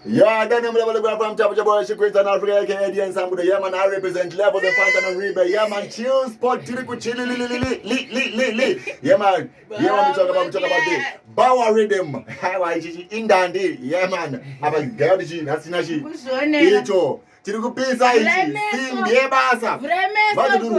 Yeah, then I'm level from Chapter Boy, she quits and Africa, Canadian, some good. Yeah, man, I represent level the Fountain and River. Yeah, man, chill spot, Tiriku chili, li. Yeah, man, we talk about the Bhawa Riddim. How I in Dandy. Yeah, man, I'm a girl, that's Nashi. Ito. Tiriku pizza, sing, yeah, basa. What do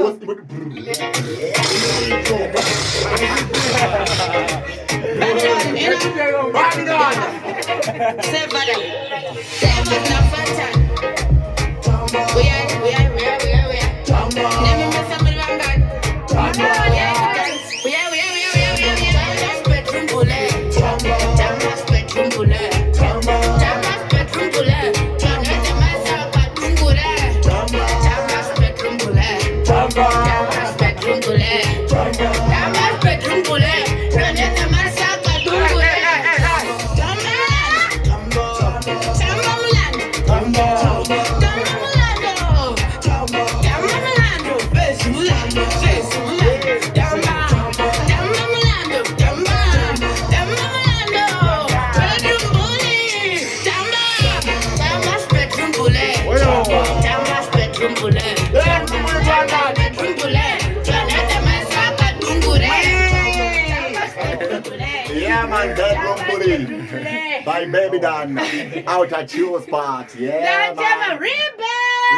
Yeah, man, bedroom bully by Baby Dan out at Chill Spot. Yeah, man.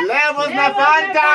Levels na Fanta.